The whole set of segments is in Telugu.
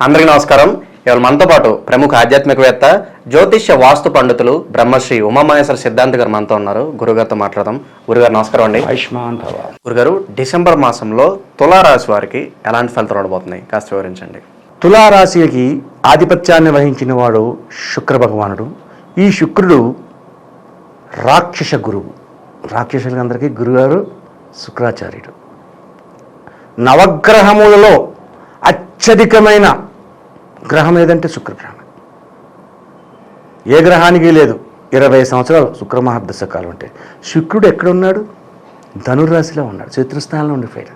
అందరికీ నమస్కారం. ఇవాళ మనతో పాటు ప్రముఖ ఆధ్యాత్మికవేత్త జ్యోతిష్య వాస్తు పండితులు బ్రహ్మశ్రీ ఉమామహేశ్వర సిద్ధాంత్ గారు మనతో ఉన్నారు. గురుగారితో మాట్లాడదాం. గురుగారు నమస్కారం అండి. ఆయుష్మాన్ భవ. గురుగారు, డిసెంబర్ మాసంలో తులారాశి వారికి ఎలాంటి ఫలితాలు ఉండబోతున్నాయి కాస్త వివరించండి. తులారాశికి ఆధిపత్యాన్ని వహించిన వాడు శుక్ర భగవానుడు. ఈ శుక్రుడు రాక్షస గురువు. రాక్షసులందరికీ గురుగారు శుక్రాచార్యుడు. నవగ్రహములలో అత్యధికమైన గ్రహం ఏదంటే శుక్రగ్రహం. ఏ గ్రహానికి లేదు 20 సంవత్సరాలు శుక్రమహాదశ కాలం అంటే శుక్రుడు ఎక్కడున్నాడు? ధనుర్రాశిలో ఉన్నాడు, శత్రుస్థానంలో ఉండిపోయాడు.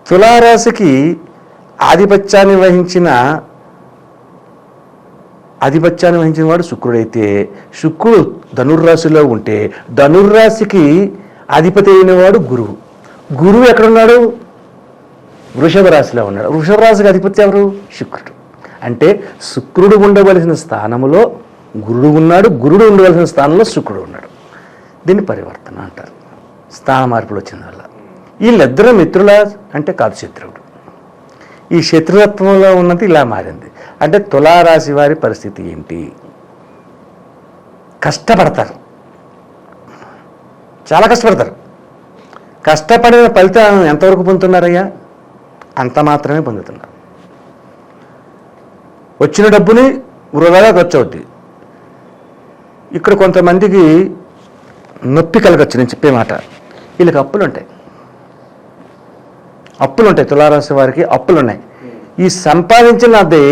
తులారాశికి ఆధిపత్యాన్ని వహించిన వాడు శుక్రుడైతే శుక్రుడు ధనుర్రాశిలో ఉంటే ధనుర్రాశికి అధిపతి అయిన వాడు గురువు. గురువు ఎక్కడున్నాడు? వృషభ రాశిలో ఉన్నాడు. వృషభ రాశికి అధిపతి ఎవరు? శుక్రుడు. అంటే శుక్రుడు ఉండవలసిన స్థానంలో గురుడు ఉన్నాడు, గురుడు ఉండవలసిన స్థానంలో శుక్రుడు ఉన్నాడు. దీన్ని పరివర్తన అంటారు. స్థాన మార్పులు వచ్చిన వల్ల. వీళ్ళిద్దరు మిత్రుల అంటే కాదు, శత్రువుడు. ఈ శత్రుత్వంలో ఉన్నది ఇలా మారింది. అంటే తులారాశి వారి పరిస్థితి ఏంటి? కష్టపడతారు, చాలా కష్టపడతారు. కష్టపడిన ఫలితం ఎంతవరకు పొందుతున్నారయ్యా? అంత మాత్రమే పొందుతున్నారు. వచ్చిన డబ్బుని వృధాగా ఖర్చు అవుద్ది. ఇక్కడ కొంతమందికి నొప్పి కలగచ్చు. నేను చెప్పే మాట, వీళ్ళకి అప్పులు ఉంటాయి. తులారాశి వారికి అప్పులు ఉన్నాయి. ఈ సంపాదించినది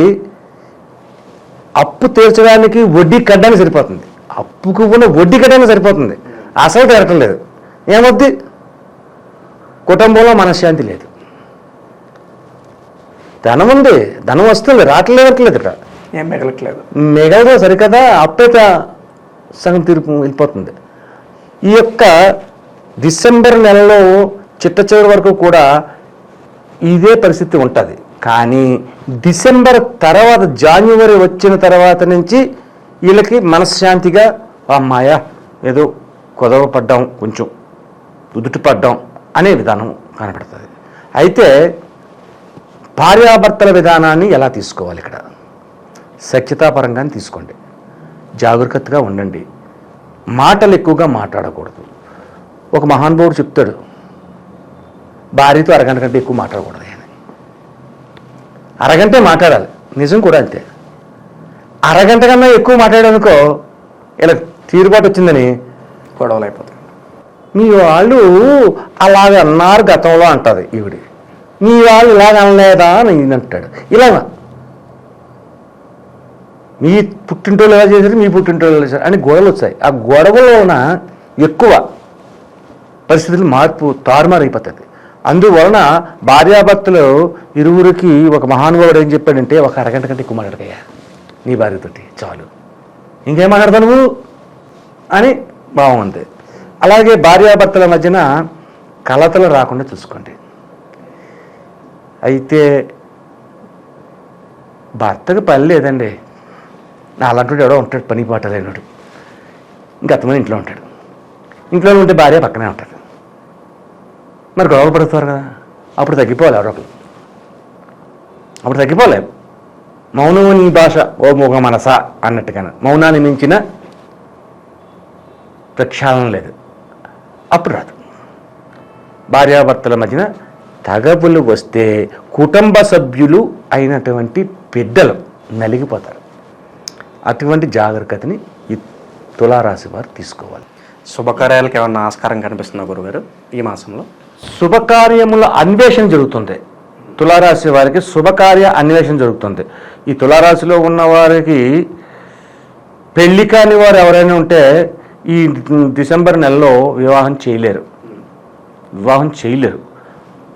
అప్పు తీర్చడానికి వడ్డీ కట్టడానికి సరిపోతుంది. అప్పుకు ఉన్న వడ్డీ కట్టడానికి సరిపోతుంది, అసలు తీరటం లేదు. ఏమవుద్ది? కుటుంబంలో మనశ్శాంతి లేదు. ధనం ఉంది, ధనం వస్తుంది, రావట్లేదు ఇక్కడ ఏం మిగలట్లేదు. మిగలదు సరికదా, అప్పైతే సగం తీర్పు వెళ్ళిపోతుంది. ఈ యొక్క డిసెంబర్ నెలలో చిట్ట చివరి వరకు కూడా ఇదే పరిస్థితి ఉంటుంది. కానీ డిసెంబర్ తర్వాత జాన్యువరి వచ్చిన తర్వాత నుంచి వీళ్ళకి మనశ్శాంతిగా అమ్మాయ ఏదో కుదవ పడ్డాం, కొంచెం ఉదుటి పడ్డాం అనే విధానం కనపడుతుంది. అయితే భార్యాభర్తల విధానాన్ని ఎలా తీసుకోవాలి? ఇక్కడ సఖ్యతాపరంగానే తీసుకోండి, జాగ్రత్తగా ఉండండి, మాటలు ఎక్కువగా మాట్లాడకూడదు. ఒక మహానుభావుడు చెప్తాడు, భార్యతో అరగంట కంటే ఎక్కువ మాట్లాడకూడదు అని. అరగంటే మాట్లాడాలి, నిజం కూడా అంతే. అరగంట కన్నా ఎక్కువ మాట్లాడానుకో ఇలా తీరుబాటు వచ్చిందని గొడవలు అయిపోతాయి. మీ వాళ్ళు అలాగ అన్నారు గతంలో అంటుంది ఈవిడి, మీ వాళ్ళు ఇలాగ అనలేదా అని అంటాడు. ఇలాగా మీ పుట్టింటోళ్ళు ఎలా చేశారు, మీ పుట్టింటోళ్ళు ఎలా చేశారు అని గొడవలు వచ్చాయి. ఆ గొడవలోన ఎక్కువ పరిస్థితులు మార్పు తారుమారు అయిపోతుంది. అందువలన భార్యాభర్తలు ఇరువురికి ఒక మహానుభావుడు ఏం చెప్పాడంటే, ఒక అరగంట కంటే ఎక్కువ మాట్లాడకయ్యా నీ భార్యతోటి, చాలు, ఇంకేం మాట్లాడతావు నువ్వు అని బాగుంది. అలాగే భార్యాభర్తల మధ్యన కలతలు రాకుండా చూసుకోండి. అయితే భర్తకు పని లేదండి, నా అలాంటి ఎవడో ఉంటాడు, పని పాట లేనాడు, ఇంకా అతమని ఇంట్లో ఉంటాడు. ఇంట్లో ఉంటే భార్య పక్కనే ఉంటాడు. మరి గొడవలు పడుతారు కదా, అప్పుడు తగ్గిపోవాలి. ఎవరొకరు అప్పుడు తగ్గిపోలేము. మౌనము నీ భాష ఓ మూగ మనస అన్నట్టుగా మౌనాన్ని మించిన ప్రక్షాళన లేదు. అప్పుడు రాదు. భార్యాభర్తల మధ్యన తగబులు వస్తే కుటుంబ సభ్యులు అయినటువంటి పెద్దలు నలిగిపోతారు. అటువంటి జాగ్రత్తని ఈ తులారాశి వారు తీసుకోవాలి. శుభకార్యాలకు ఏమన్నా ఆస్కారం కనిపిస్తుందా గురుగారు ఈ మాసంలో? శుభకార్యముల అన్వేషణ జరుగుతుంది. తులారాశి వారికి శుభకార్య అన్వేషణ జరుగుతుంది. ఈ తులారాశిలో ఉన్న వారికి పెళ్లి కాని వారు ఎవరైనా ఉంటే ఈ డిసెంబర్ నెలలో వివాహం చేయలేరు.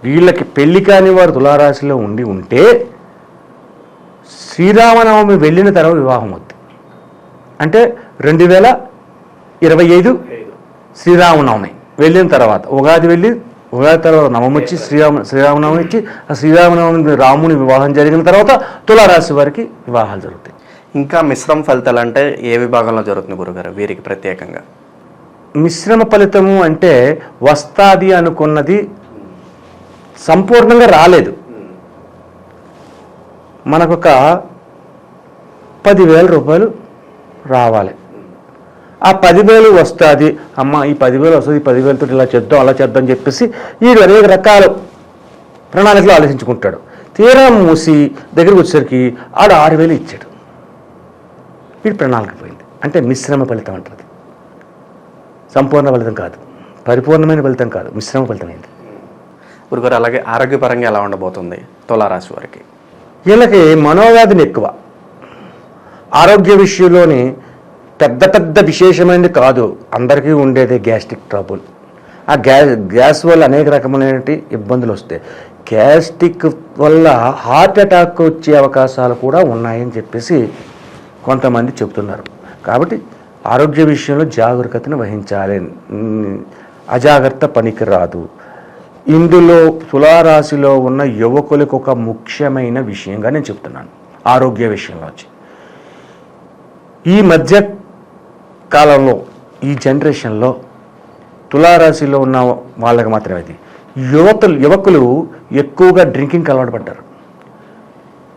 వీళ్ళకి పెళ్లి కాని వారు తులారాశిలో ఉంటే శ్రీరామనవమి వెళ్ళిన తర్వాత వివాహం అవుతుంది. అంటే 2025 శ్రీరామనవమి వెళ్ళిన తర్వాత ఉగాది తర్వాత నవమి వచ్చి శ్రీరామనవమి వచ్చి ఆ శ్రీరామనవమి రాముని వివాహం జరిగిన తర్వాత తులారాశి వారికి వివాహాలు జరుగుతాయి. ఇంకా మిశ్రమ ఫలితాలు అంటే ఏ విభాగంలో జరుగుతుంది గురుగారు వీరికి ప్రత్యేకంగా? మిశ్రమ ఫలితము అంటే వస్తాది అనుకున్నది సంపూర్ణంగా రాలేదు. మనకొక 10,000 రూపాయలు రావాలి. ఆ 10,000 వస్తుంది, అమ్మ ఈ 10,000 వస్తుంది, 10,000తో ఇలా చేద్దాం అలా చేద్దాం అని చెప్పేసి వీడు అనేక రకాల ప్రణాళికలు ఆలోచించుకుంటాడు. తీరా మూసి దగ్గరికి వచ్చేసరికి ఆడు 6,000 ఇచ్చాడు. వీడి ప్రణాళిక పోయింది. అంటే మిశ్రమ ఫలితం అంటారు. సంపూర్ణ ఫలితం కాదు, పరిపూర్ణమైన ఫలితం కాదు, మిశ్రమ ఫలితం అయింది. గురుగారు, అలాగే ఆరోగ్యపరంగా ఎలా ఉండబోతుంది తులారాశి వారికి? వీళ్ళకి మనోవ్యాధిని ఎక్కువ. ఆరోగ్య విషయంలోని పెద్ద పెద్ద విశేషమైనది కాదు, అందరికీ ఉండేదే గ్యాస్ట్రిక్ ట్రబుల్. ఆ గ్యాస్ వల్ల అనేక రకమైన ఇబ్బందులు వస్తాయి. గ్యాస్ట్రిక్ వల్ల హార్ట్ అటాక్ వచ్చే అవకాశాలు కూడా ఉన్నాయని చెప్పేసి కొంతమంది చెబుతున్నారు. కాబట్టి ఆరోగ్య విషయంలో జాగ్రత్తను వహించాలి. అజాగ్రత్త పనికి రాదు. ఇందులో తులారాశిలో ఉన్న యువకులకు ఒక ముఖ్యమైన విషయంగా నేను చెప్తున్నాను. ఆరోగ్య విషయంలో వచ్చి ఈ మధ్య కాలంలో ఈ జనరేషన్లో తులారాశిలో ఉన్న వాళ్ళకి మాత్రమే అది. యువకులు ఎక్కువగా డ్రింకింగ్కి అలవాటు పడ్డారు.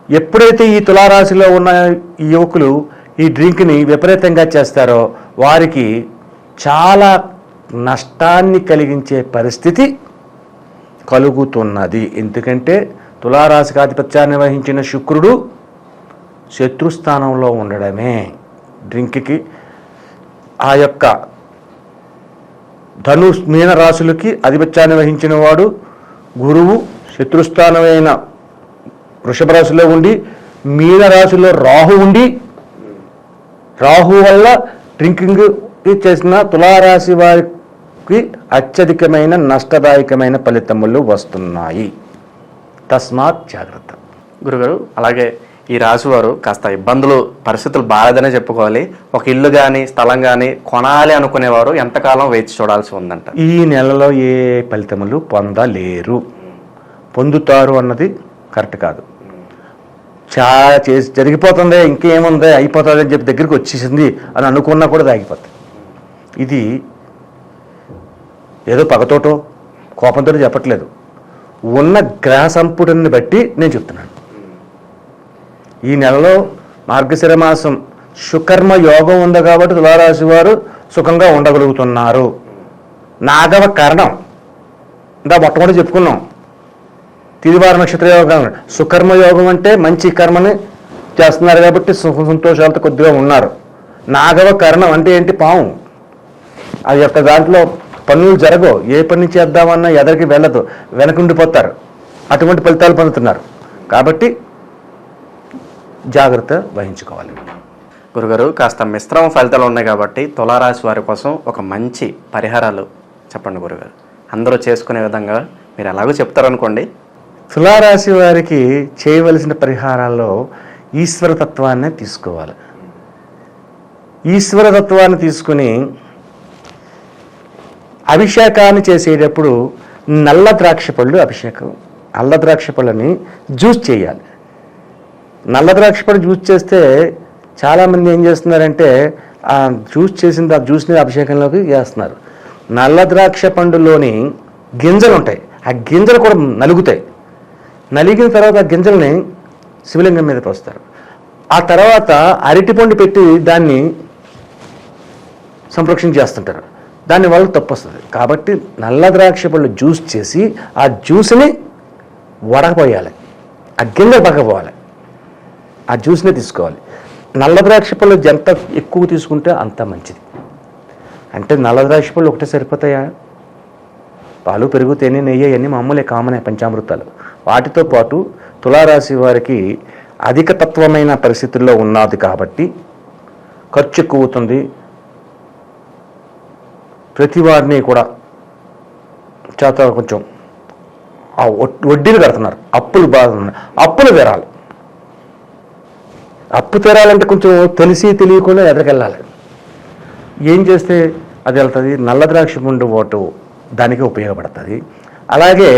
ఎప్పుడైతే ఈ తులారాశిలో ఉన్న ఈ యువకులు ఈ డ్రింక్ని విపరీతంగా చేస్తారో వారికి చాలా నష్టాన్ని కలిగించే పరిస్థితి కలుగుతున్నది. ఎందుకంటే తులారాశికి ఆధిపత్యాన్ని వహించిన శుక్రుడు శత్రుస్థానంలో ఉండడమే డ్రింక్కి ఆ యొక్క మీన రాశులకి ఆధిపత్యాన్ని వహించిన వాడు గురువు శత్రుస్థానమైన వృషభ రాశిలో ఉండి మీన రాశిలో రాహు ఉండి రాహు వల్ల డ్రింకింగ్ చేసిన తులారాశి వారికి అత్యధికమైన నష్టదాయకమైన ఫలితములు వస్తున్నాయి. తస్మాత్ జాగ్రత్త. గురుగారు, అలాగే ఈ రాశి వారు కాస్త ఇబ్బందులు పరిస్థితులు బాగాలేదనే చెప్పుకోవాలి. ఒక ఇల్లు కానీ స్థలం కానీ కొనాలి అనుకునేవారు ఎంతకాలం వేచి చూడాల్సి ఉందంట? ఈ నెలలో ఏ ఫలితములు పొందలేరు. పొందుతారు అన్నది కరెక్ట్ కాదు. చాలా చేసి జరిగిపోతుంది, ఇంకేముంది అయిపోతుంది అని చెప్పి దగ్గరికి వచ్చేసింది అని అనుకున్నా కూడా దాగిపోతుంది. ఇది ఏదో పగతోటో కోపంతో చెప్పట్లేదు, ఉన్న గ్రహ సంపుటిని బట్టి నేను చెప్తున్నాను. ఈ నెలలో మార్గశిర మాసం సుకర్మ యోగం ఉంది కాబట్టి తులారాశి వారు సుఖంగా ఉండగలుగుతున్నారు. నాగవ కరణం ఇంకా మొట్టమొదటి చెప్పుకున్నాం. తిదివార నక్షత్ర యోగం, సుకర్మ యోగం అంటే మంచి కర్మని చేస్తున్నారు కాబట్టి సుఖ సంతోషాలతో కొద్దిగా ఉన్నారు. నాగవ కరణం అంటే ఏంటి? పాము. అది యొక్క దాంట్లో పనులు జరగవు. ఏ పని చేద్దామన్నా ఎదరికి వెళ్ళదు, వెనకుండిపోతారు. అటువంటి ఫలితాలు పొందుతున్నారు. కాబట్టి జాగ్రత్త వహించుకోవాలి. గురుగారు, కాస్త మిశ్రమ ఫలితాలు ఉన్నాయి కాబట్టి తులారాశి వారి కోసం ఒక మంచి పరిహారాలు చెప్పండి గురుగారు. అందరూ చేసుకునే విధంగా మీరు ఎలాగో చెప్తారనుకోండి. తులారాశి వారికి చేయవలసిన పరిహారాల్లో ఈశ్వరతత్వాన్ని తీసుకోవాలి. ఈశ్వరతత్వాన్ని తీసుకుని అభిషేకాన్ని చేసేటప్పుడు నల్ల ద్రాక్ష పళ్ళు అభిషేకం, నల్ల ద్రాక్ష పళ్ళని జ్యూస్ చేయాలి. నల్ల ద్రాక్ష పళ్ళు జ్యూస్ చేస్తే చాలామంది ఏం చేస్తున్నారంటే ఆ జ్యూస్ చేసిన ఆ జ్యూస్ని అభిషేకంలోకి వేస్తున్నారు. నల్ల ద్రాక్ష పండులోని గింజలు ఉంటాయి, ఆ గింజలు కూడా నలుగుతాయి. నలిగిన తర్వాత ఆ గింజల్ని శివలింగం మీద పోస్తారు. ఆ తర్వాత అరటిపండు పెట్టి దాన్ని సంరక్షణ చేస్తుంటారు. దాని వల్ల తప్పు వస్తుంది. కాబట్టి నల్ల ద్రాక్ష పళ్ళు జ్యూస్ చేసి ఆ జ్యూస్ని వడకపోయాలి, ఆ గింజలు పక్కపోవాలి, ఆ జ్యూస్నే తీసుకోవాలి. నల్ల ద్రాక్ష పళ్ళు ఎంత ఎక్కువ తీసుకుంటే అంత మంచిది. అంటే నల్ల ద్రాక్ష పళ్ళు ఒకటే సరిపోతాయా? పాలు, పెరుగు, తేనె, నెయ్యి అన్నీ మామూలే, కామనే పంచామృతాలు. వాటితో పాటు తులారాశి వారికి అధిక తత్వమైన పరిస్థితుల్లో ఉన్నది కాబట్టి ఖర్చు ఎక్కువ అవుతుంది. ప్రతి వారిని కూడా చేత కొంచెం వడ్డీలు కడుతున్నారు, అప్పులు బాగా ఉన్నాయి. అప్పులు తీరాలి. అప్పు తీరాలంటే కొంచెం తెలిసి తెలియకుండా ఎదరికెళ్ళాలి. ఏం చేస్తే అది వెళ్తుంది? నల్ల ద్రాక్ష పండు ఓటు దానికి ఉపయోగపడుతుంది. అలాగే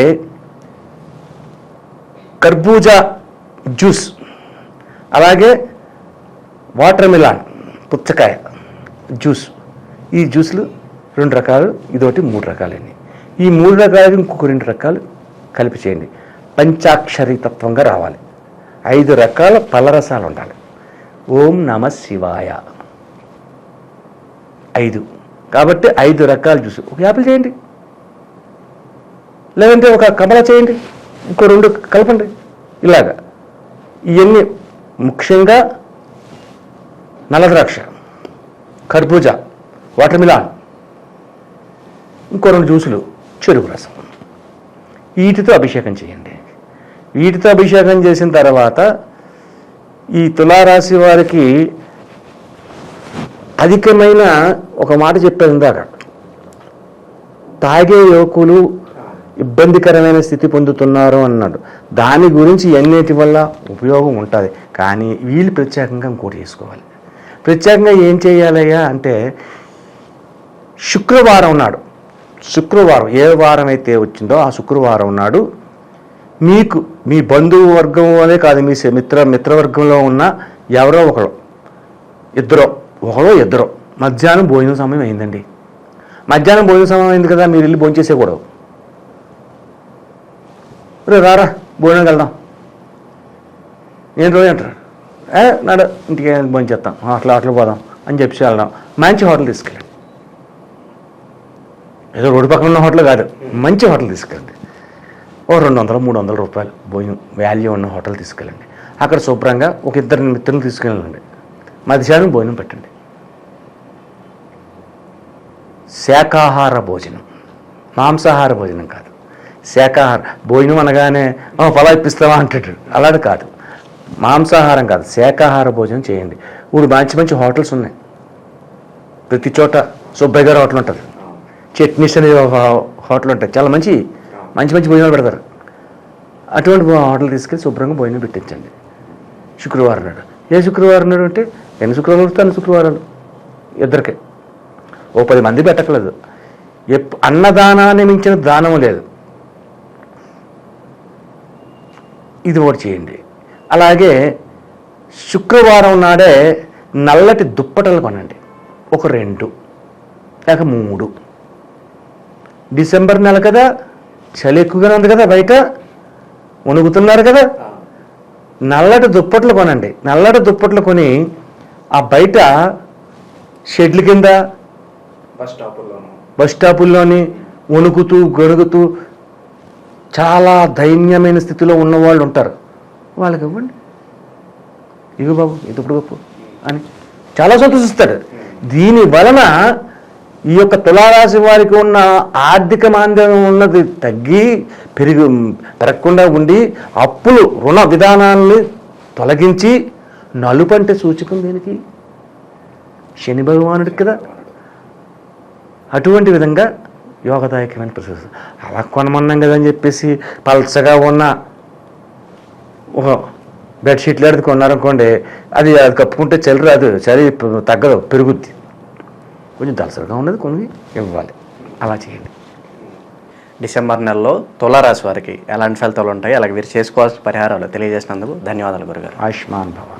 కర్బూజా జ్యూస్, అలాగే వాటర్ మిలాన్ పుచ్చకాయ జ్యూస్, ఈ జ్యూస్లు 2 రకాలు, ఇదొకటి 3 రకాలండి. ఈ 3 రకాలకి ఇంకొక 2 రకాలు కలిపి చేయండి. పంచాక్షరి తత్వంగా రావాలి. 5 రకాల పళ్ళరసాలు ఉండాలి. ఓం నమ శివాయ 5. కాబట్టి 5 రకాల జ్యూస్. ఒక యాపిల్ చేయండి, లేదంటే ఒక కమలా చేయండి, ఇంకో 2 కలపండి. ఇలాగా ఇవన్నీ ముఖ్యంగా నల్ల ద్రాక్ష, కర్బూజా, వాటర్ మిలాన్, ఇంకో 2 జ్యూసులు, చెరుకు రసం, వీటితో అభిషేకం చేయండి. వీటితో అభిషేకం చేసిన తర్వాత ఈ తులారాశి వారికి అధికమైన ఒక మాట చెప్పారు ఇందాక, తాగే యువకులు ఇబ్బందికరమైన స్థితి పొందుతున్నారు అన్నాడు. దాని గురించి ఎన్నిటి వల్ల ఉపయోగం ఉంటుంది. కానీ వీళ్ళు ప్రత్యేకంగా ఇంకోటి చేసుకోవాలి. ప్రత్యేకంగా ఏం చేయాలయ్యా అంటే, శుక్రవారం నాడు, శుక్రవారం ఏ వారం అయితే వచ్చిందో ఆ శుక్రవారం నాడు మీకు మీ బంధువు వర్గం అనే కాదు, మీ మిత్రవర్గంలో ఉన్న ఎవరో ఒకరు, ఇద్దరో మధ్యాహ్నం భోజనం సమయం అయిందండి. మధ్యాహ్నం భోజన సమయం అయింది కదా, మీరు వెళ్ళి భోజనం చేసేకూడదు. రారా భోజనం వెళ్దాం, ఏం రోజు అంటారు, నాడు ఇంటికి భోజనం చేస్తాం, హోటల్ పోదాం అని చెప్పి వెళ్దాం. మంచి హోటల్ తీసుకెళ్ళండి, ఏదో రోడ్డు పక్కన ఉన్న హోటల్ కాదు, మంచి హోటల్ తీసుకెళ్ళండి. ఓ 200-300 రూపాయలు భోజనం వాల్యూ ఉన్న హోటల్ తీసుకెళ్ళండి. అక్కడ శుభ్రంగా ఒక 2 మిత్రులు తీసుకెళ్ళండి. మధ్యాహ్నం భోజనం పెట్టండి. శాకాహార భోజనం, మాంసాహార భోజనం కాదు, శాకాహార భోజనం అనగానే ఫలా ఇప్పిస్తావా అంటాడు, అలాంటి కాదు. మాంసాహారం కాదు, శాకాహార భోజనం చేయండి. ఇప్పుడు మంచి హోటల్స్ ఉన్నాయి, ప్రతి చోట సుబ్బయ్య గారు హోటల్ ఉంటుంది, చట్నీస్ అనే హోటల్ ఉంటాయి, చాలా మంచి భోజనాలు పెడతారు. అటువంటి హోటల్ తీసుకెళ్ళి శుభ్రంగా భోజనం పెట్టించండి. శుక్రవారం నాడు, ఏ శుక్రవారం నాడు అంటే ఎన్ని శుక్రవారాలు వస్తే అన్ని శుక్రవారాలు, ఇద్దరికే, ఓ 10 మంది పెట్టకలేదు. అన్నదానాన్ని మించిన దానం లేదు. ఇది ఒకటి చేయండి. అలాగే శుక్రవారం నాడే నల్లటి దుప్పటలు కొనండి, ఒక 2 లేక 3. డిసెంబర్ నెల కదా, చలి ఎక్కువగానే ఉంది కదా, బయట వణుకుతున్నారు కదా, నల్లటి దుప్పట్లు కొనండి. నల్లటి దుప్పట్లు కొని ఆ బయట షెడ్ల కింద, బస్ స్టాపుల్లోని వణుకుతూ గొణుకుతూ చాలా దైన్యమైన స్థితిలో ఉన్నవాళ్ళు ఉంటారు, వాళ్ళకి ఇవ్వండి. ఇగో బాబు ఇది ఇప్పుడు గొప్ప అని చాలా సంతోషిస్తాడు. దీని వలన ఈ యొక్క తులారాశి వారికి ఉన్న ఆర్థిక మాంద్యం ఉన్నది తగ్గి పెరగకుండా ఉండి అప్పులు రుణ విధానాన్ని తొలగించి, నలుపంటే సూచకం దేనికి, శని భగవానుడికి కదా. అటువంటి విధంగా యోగదాయకమైన ప్రశస్తి. అలా కొనమన్నాం కదా అని చెప్పేసి పల్చగా ఉన్న ఒక బెడ్షీట్లు అడిగి కొన్నారనుకోండి, అది కప్పుకుంటే చలి రాదు, చలి తగ్గదు, పెరుగుద్ది. కొంచెం దళసరిగా ఉన్నది కొన్ని ఇవ్వాలి, అలా చేయండి. డిసెంబర్ నెలలో తులారాశి వారికి ఎలాంటి ఫలితాలు ఉంటాయి, అలాగే వీరు చేసుకోవాల్సిన పరిహారాలు తెలియజేసినందుకు ధన్యవాదాలు గురుగారు. ఆయుష్మాన్ భవ.